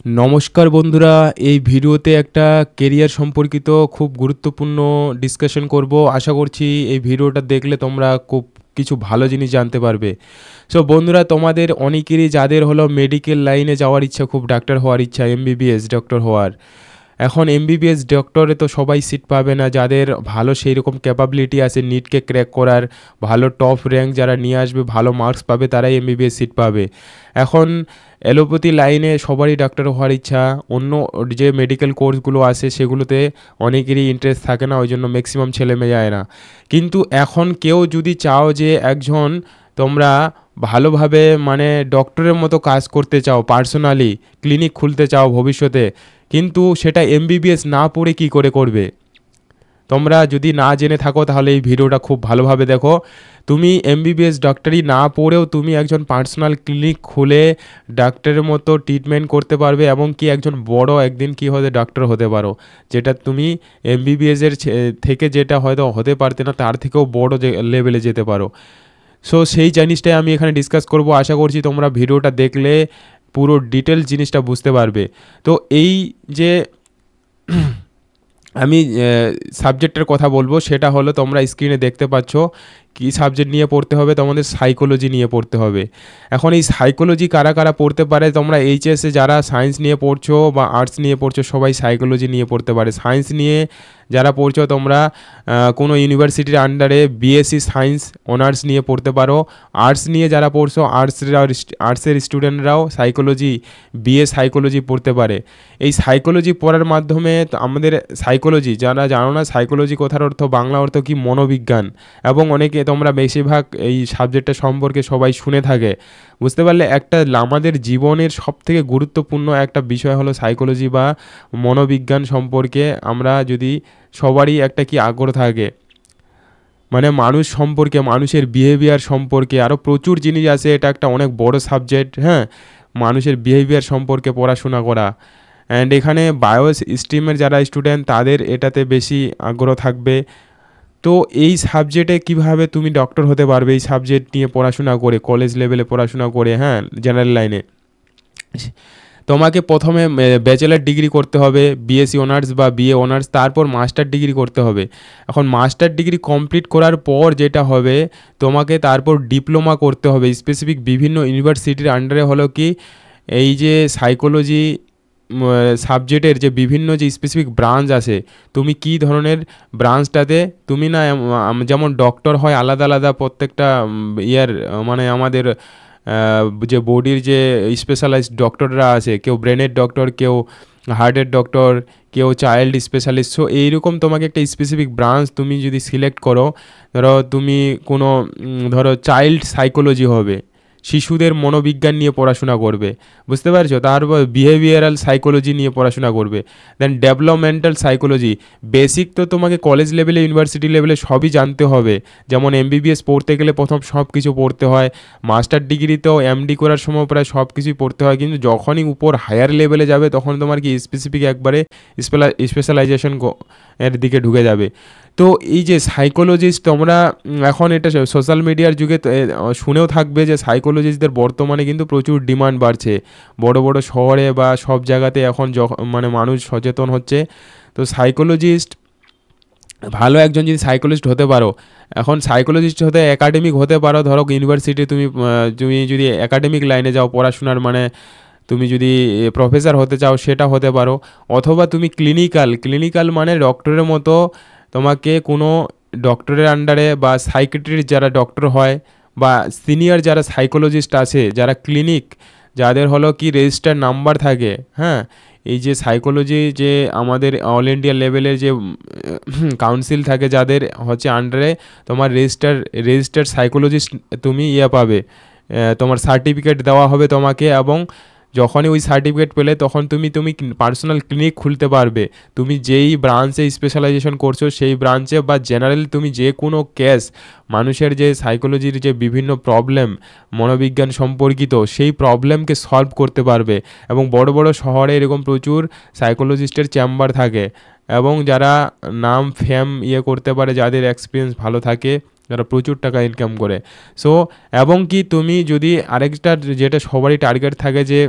নমস্কার বন্ধুরা, এই ভিডিওতে একটা কেরিয়ার সম্পর্কিত খুব গুরুত্বপূর্ণ ডিসকাশন করব। আশা করছি এই ভিডিওটা দেখলে তোমরা খুব কিছু ভালো জিনিস জানতে পারবে। সো বন্ধুরা, তোমাদের অনেকেরই যাদের হলো মেডিকেল লাইনে যাওয়ার ইচ্ছা, খুব ডাক্তার হওয়ার ইচ্ছা, এমবিবিএস ডক্টর হওয়ার। এখন এমবিবিএস ডক্টরে তো সবাই সিট পাবে না, যাদের ভালো সেই রকম ক্যাপাবিলিটি আছে নিটকে ক্র্যাক করার, ভালো টপ র্যাঙ্ক যারা নিয়ে আসবে, ভালো মার্কস পাবে, তারাই এমবিবিএস সিট পাবে। এখন অ্যালোপ্যাথি লাইনে সবারই ডাক্তার হওয়ার ইচ্ছা, অন্য যে মেডিকেল কোর্সগুলো আছে সেগুলোতে অনেকেরই ইন্টারেস্ট থাকে না, ওই জন্য ম্যাক্সিমাম ছেলে মেয়ে যায় না। কিন্তু এখন কেউ যদি চাও যে একজন তোমরা ভালোভাবে মানে ডক্টরের মতো কাজ করতে চাও, পার্সোনালি ক্লিনিক খুলতে চাও ভবিষ্যতে, কিন্তু সেটা এমবিবিএস না পড়ে কি করে করবে? তোমরা যদি না জেনে থাকো তাহলে এই ভিডিওটা খুব ভালোভাবে দেখো। তুমি এমবিবিএস ডক্টরি না পড়েও তুমি একজন পার্সোনাল ক্লিনিক খুলে ডাক্তারের মতো ট্রিটমেন্ট করতে পারবে, এবং কি একজন বড় একদিন কি হতে ডক্টর হতে পারো, যেটা তুমি এমবিবিএসের থেকে যেটা হয়তো হতে পারতে না তার থেকেও বড় যে লেভেলে যেতে পারো। সো সেই জিনিসটাই আমি এখানে ডিসকাস করব। আশা করছি তোমরা ভিডিওটা দেখলে পুরো ডিটেলস জিনিসটা বুঝতে পারবে। তো এই যে আমি সাবজেক্টের কথা বলবো, সেটা হলো তোমরা স্ক্রিনে দেখতে পাচ্ছ কী সাবজেক্ট নিয়ে পড়তে হবে। তোমাদের সাইকোলজি নিয়ে পড়তে হবে। এখন এই সাইকোলজি কারা কারা পড়তে পারে? তোমরা এইচএসে যারা সায়েন্স নিয়ে পড়ছো বা আর্টস নিয়ে পড়ছো সবাই সাইকোলজি নিয়ে পড়তে পারে। সায়েন্স নিয়ে যারা পড়ছো তোমরা কোনো ইউনিভার্সিটির আন্ডারে বিএসসি সায়েন্স অনার্স নিয়ে পড়তে পারো। আর্টস নিয়ে যারা পড়ছো আর্টসের স্টুডেন্টরাও সাইকোলজি, বিএ সাইকোলজি পড়তে পারে। এই সাইকোলজি পড়ার মাধ্যমে আমাদের সাইকোলজি, যারা জানো না সাইকোলজি কথার অর্থ, বাংলা অর্থ কি, মনোবিজ্ঞান। এবং অনেকে তোমরা বেশিরভাগ এই সাবজেক্টটা সম্পর্কে সবাই শুনে থাকে। বুঝতে পারলে, একটা আমাদের জীবনের সবথেকে গুরুত্বপূর্ণ একটা বিষয় হলো সাইকোলজি বা মনোবিজ্ঞান সম্পর্কে। আমরা যদি সবারই একটা কি আগ্রহ থাকে, মানে মানুষ সম্পর্কে, মানুষের বিহেভিয়ার সম্পর্কে আরও প্রচুর জিনিস আছে, এটা একটা অনেক বড় সাবজেক্ট। হ্যাঁ, মানুষের বিহেভিয়ার সম্পর্কে পড়াশোনা করা। অ্যান্ড এখানে বায়ো স্ট্রিমের যারা স্টুডেন্ট তাদের এটাতে বেশি আগ্রহ থাকবে। তো এই সাবজেক্টে কিভাবে তুমি ডক্টর হতে পারবে এই সাবজেক্ট নিয়ে পড়াশোনা করে, কলেজ লেভেলে পড়াশোনা করে, হ্যাঁ, জেনারেল লাইনে তোমাকে প্রথমে ব্যাচেলার ডিগ্রি করতে হবে, বিএসসি অনার্স বা বিএ অনার্স, তারপর মাস্টার ডিগ্রি করতে হবে। এখন মাস্টার ডিগ্রি কমপ্লিট করার পর যেটা হবে, তোমাকে তারপর ডিপ্লোমা করতে হবে স্পেসিফিক বিভিন্ন ইউনিভার্সিটির আন্ডারে। হলো কি, এই যে সাইকোলজি সাবজেক্টের যে বিভিন্ন যে স্পেসিফিক ব্রাঞ্চ আছে, তুমি কি ধরনের ব্রাঞ্চটাতে তুমি না, যেমন ডক্টর হয় আলাদা আলাদা প্রত্যেকটা ইয়ার, মানে আমাদের যে বডির যে স্পেশালাইজড ডক্টররা আছে, কেউ ব্রেনের ডক্টর, কেউ হার্টের ডক্টর, কেউ চাইল্ড স্পেশালিস্ট। সো এইরকম তোমাকে একটা স্পেসিফিক ব্রাঞ্চ তুমি যদি সিলেক্ট করো, ধরো তুমি কোনো ধরো চাইল্ড সাইকোলজি হবে, শিশুদের মনোবিজ্ঞান নিয়ে পড়াশোনা করবে, বুঝতে পারছো? তারপর বিহেভিয়ারাল সাইকোলজি নিয়ে পড়াশোনা করবে, দেন ডেভেলপমেন্টাল সাইকোলজি। বেসিক তো তোমাকে কলেজ লেভেলে, ইউনিভার্সিটি লেভেলে সবই জানতে হবে। যেমন এমবিবিএস পড়তে গেলে প্রথম সব কিছু পড়তে হয়, মাস্টার ডিগ্রিতেও এমডি করার সময় প্রায় সব কিছুই পড়তে হয়, কিন্তু যখনই উপর হায়ার লেভেলে যাবে তখন তোমার কি স্পেসিফিক একবারে স্পেশালাইজেশন এর দিকে ঢুকে যাবে। তো এই যে সাইকোলজিস্ট, তোমরা এখন এটা সোশ্যাল মিডিয়ার যুগে শুনেও থাকবে যে সাইকোলজিস্টদের বর্তমানে কিন্তু প্রচুর ডিমান্ড বাড়ছে। বড় বড় শহরে বা সব জায়গাতে এখন মানে মানুষ সচেতন হচ্ছে। তো সাইকোলজিস্ট, ভালো একজন যদি সাইকোলজিস্ট হতে পারো, এখন সাইকোলজিস্ট হতে একাডেমিক হতে পারো। ধরো ইউনিভার্সিটি তুমি যদি একাডেমিক লাইনে যাও পড়াশোনার, মানে তুমি যদি প্রফেসর হতে চাও সেটা হতে পারো। অথবা তুমি ক্লিনিক্যাল মানে ডক্টরের মতো, তোমাকে কোনো ডক্টরের আন্ডারে বা সাইকিয়াট্রিস্ট যারা ডক্টর হয়, বা সিনিয়র যারা সাইকোলজিস্ট আছে, যারা ক্লিনিক, যাদের হলো কি রেজিস্টার নাম্বার থাকে, হ্যাঁ, এই যে সাইকোলজি যে আমাদের অল ইন্ডিয়া লেভেলের যে কাউন্সিল থাকে, যাদের হচ্ছে আন্ডারে তোমার রেজিস্টার সাইকোলজিস্ট তুমি পাবে, তোমার সার্টিফিকেট দেওয়া হবে তোমাকে। এবং যখনই ওই সার্টিফিকেট পেলে তখন তুমি পার্সোনাল ক্লিনিক খুলতে পারবে। তুমি যেই ব্রাঞ্চে স্পেশালাইজেশন করছো সেই ব্রাঞ্চে, বা জেনারেল তুমি যে কোনো কেস, মানুষের যে সাইকোলজির যে বিভিন্ন প্রবলেম মনোবিজ্ঞান সম্পর্কিত, সেই প্রবলেমকে সলভ করতে পারবে। এবং বড় বড় শহরে এরকম প্রচুর সাইকোলজিস্টের চেম্বার থাকে, এবং যারা নাম ফেম করতে পারে, যাদের এক্সপিরিয়েন্স ভালো থাকে, যারা প্রচুর টাকা ইনকাম করে। সো এবং কি তুমি যদি আরেকটা, যেটা সবারই টার্গেট থাকে, যে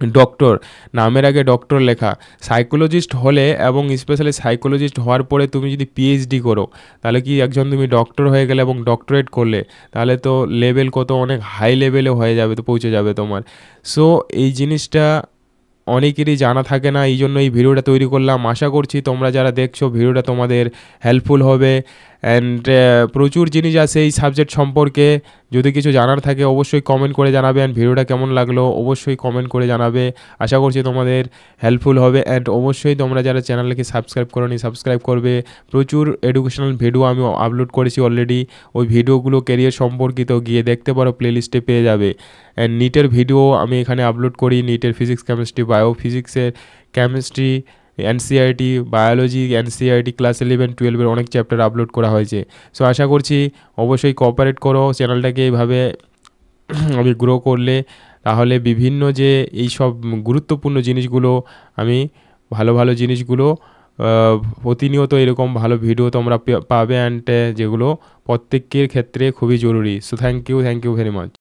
ডক্টর, নামের আগে ডক্টর লেখা। সাইকোলজিস্ট হলে এবং স্পেশালি সাইকোলজিস্ট হওয়ার পরে তুমি যদি পিএইচডি করো, তাহলে কি একজন তুমি ডক্টর হয়ে গেলে এবং ডক্টরেট করলে, তাহলে তো লেভেল কত অনেক হাই লেভেলে হয়ে যাবে, তো পৌঁছে যাবে তোমার। সো এই জিনিসটা অনেকেরই জানা থাকে না, এই জন্য এই ভিডিওটা তৈরি করলাম। আশা করছি তোমরা যারা দেখছো ভিডিওটা তোমাদের হেল্পফুল হবে। অ্যান্ড প্রচুর জিনিস আছে এই সাবজেক্ট সম্পর্কে, যদি কিছু জানার থাকে অবশ্যই কমেন্ট করে জানাবে। অ্যান্ড ভিডিওটা কেমন লাগলো অবশ্যই কমেন্ট করে জানাবে। আশা করছি তোমাদের হেল্পফুল হবে। অ্যান্ড অবশ্যই তোমরা যারা চ্যানেলকে সাবস্ক্রাইব করোনি সাবস্ক্রাইব করবে। প্রচুর এডুকেশনাল ভিডিও আমি আপলোড করেছি অলরেডি, ওই ভিডিওগুলো কেরিয়ার সম্পর্কিত গিয়ে দেখতে পারো, প্লেলিস্টে পেয়ে যাবে। অ্যান্ড নিটের ভিডিও আমি এখানে আপলোড করি, নিটের ফিজিক্স কেমিস্ট্রি বায়ো ফিজিক্সের chemistry NCERT biology NCERT class 11-12 অনেক চ্যাপ্টার আপলোড করা হয়েছে। সো আশা করছি অবশ্যই কোঅপারেট করো চ্যানেলটাকে এইভাবে আমি গ্রো করলে, তাহলে বিভিন্ন যে এই সব গুরুত্বপূর্ণ জিনিসগুলো আমি ভালো ভালো জিনিসগুলো প্রতিনিয়ত এরকম ভালো ভিডিও তোমরা পাবে। অ্যান্ড যেগুলো প্রত্যেকের ক্ষেত্রে খুবই জরুরি। So thank you very much.